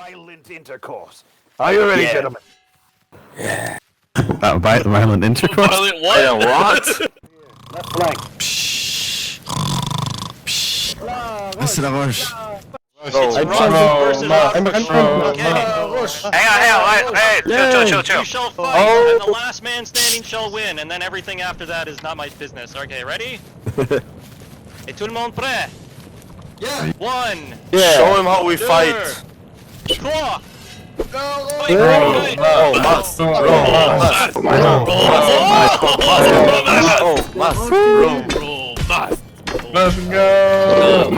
violent intercourse. Are you ready, gentlemen? Violent intercourse? Violent what? What? Left flank. That's the worst. It's Rush versus Okay. Hang on, hey, chill. You shall fight, and the last man standing shall win, and then everything after that is not my business. Okay, ready? Et tout le monde prêt? Yeah. 1. Show him how we fight. 3. Let's go!